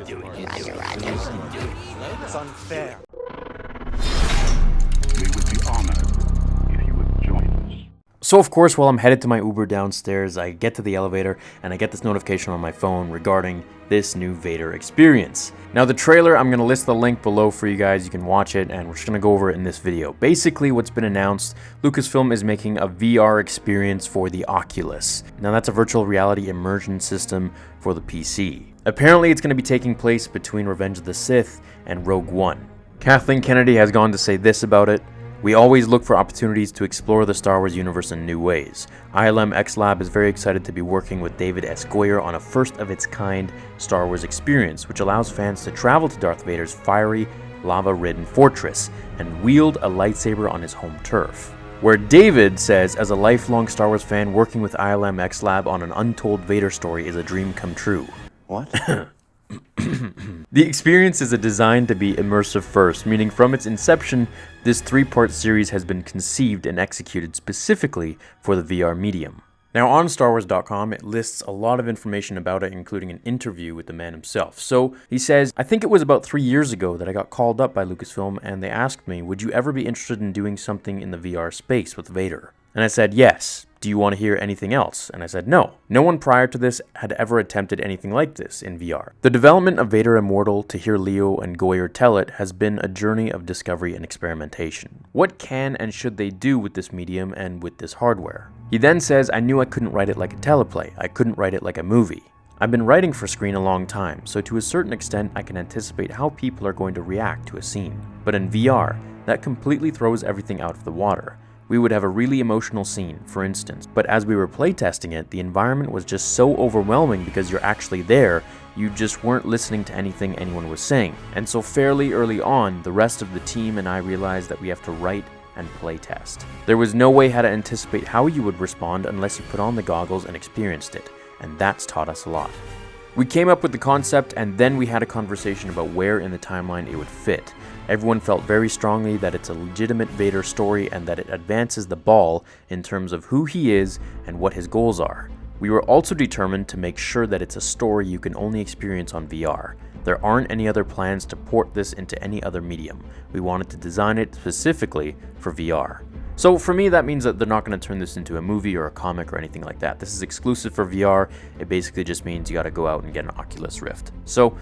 do it. That's unfair. We would be honored if you would join us. So of course, while I'm headed to my Uber downstairs, I get to the elevator and I get this notification on my phone regarding this new Vader experience. Now the trailer, I'm going to list the link below for you guys. You can watch it and we're just going to go over it in this video. Basically what's been announced, Lucasfilm is making a VR experience for the Oculus. Now that's a virtual reality immersion system for the PC. Apparently it's going to be taking place between Revenge of the Sith and Rogue One. Kathleen Kennedy has gone to say this about it: "We always look for opportunities to explore the Star Wars universe in new ways. ILM X Lab is very excited to be working with David S. Goyer on a first-of-its-kind Star Wars experience, which allows fans to travel to Darth Vader's fiery, lava-ridden fortress and wield a lightsaber on his home turf." Where David says, "As a lifelong Star Wars fan, working with ILM X Lab on an untold Vader story is a dream come true." What? The experience is designed to be immersive first, meaning from its inception, this 3-part series has been conceived and executed specifically for the VR medium. Now on StarWars.com, it lists a lot of information about it, including an interview with the man himself. So he says, "I think it was about 3 years ago that I got called up by Lucasfilm and they asked me, would you ever be interested in doing something in the VR space with Vader? And I said, yes. Do you want to hear anything else? And I said, no. No one prior to this had ever attempted anything like this in VR. The development of Vader Immortal, to hear Leo and Goyer tell it, has been a journey of discovery and experimentation. What can and should they do with this medium and with this hardware?" He then says, "I knew I couldn't write it like a teleplay. I couldn't write it like a movie. I've been writing for screen a long time, so to a certain extent I can anticipate how people are going to react to a scene. But in VR, that completely throws everything out of the water. We would have a really emotional scene, for instance, but as we were playtesting it, the environment was just so overwhelming because you're actually there, you just weren't listening to anything anyone was saying. And so fairly early on, the rest of the team and I realized that we have to write and playtest. There was no way how to anticipate how you would respond unless you put on the goggles and experienced it, and that's taught us a lot. We came up with the concept and then we had a conversation about where in the timeline it would fit. Everyone felt very strongly that it's a legitimate Vader story and that it advances the ball in terms of who he is and what his goals are. We were also determined to make sure that it's a story you can only experience on VR. There aren't any other plans to port this into any other medium. We wanted to design it specifically for VR. So for me, that means that they're not going to turn this into a movie or a comic or anything like that. This is exclusive for VR. It basically just means you got to go out and get an Oculus Rift. So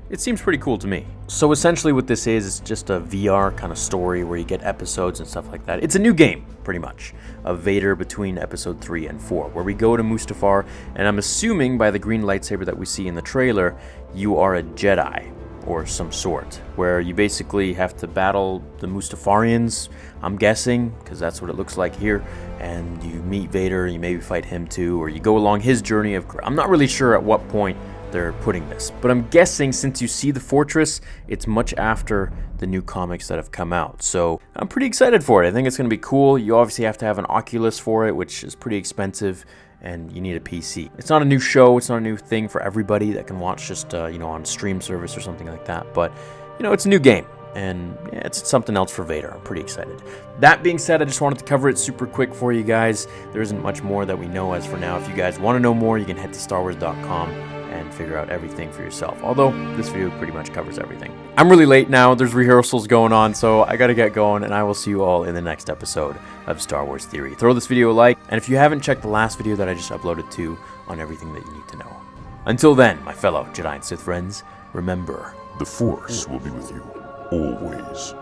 it seems pretty cool to me. So essentially what this is, it's just a VR kind of story where you get episodes and stuff like that. It's a new game, pretty much, of Vader between episode 3 and 4, where we go to Mustafar, and I'm assuming by the green lightsaber that we see in the trailer, you are a Jedi or some sort, where you basically have to battle the Mustafarians, I'm guessing, because that's what it looks like here, and you meet Vader, you maybe fight him too, or you go along his journey of... I'm not really sure at what point they're putting this, but I'm guessing since you see the fortress, it's much after the new comics that have come out, so I'm pretty excited for it. I think it's going to be cool. You obviously have to have an Oculus for it, which is pretty expensive, and you need a PC. It's not a new show, it's not a new thing for everybody that can watch just on stream service or something like that, but it's a new game, and yeah, it's something else for Vader. I'm pretty excited. That being said, I just wanted to cover it super quick for you guys. There isn't much more that we know as for now. If you guys want to know more, you can head to StarWars.com and figure out everything for yourself, although this video pretty much covers everything. I'm really late now, there's rehearsals going on, so I gotta get going, and I will see you all in the next episode of Star Wars Theory. Throw this video a like, and if you haven't checked the last video that I just uploaded to on everything that you need to know. Until then, my fellow Jedi and Sith friends, remember, The Force will be with you, always.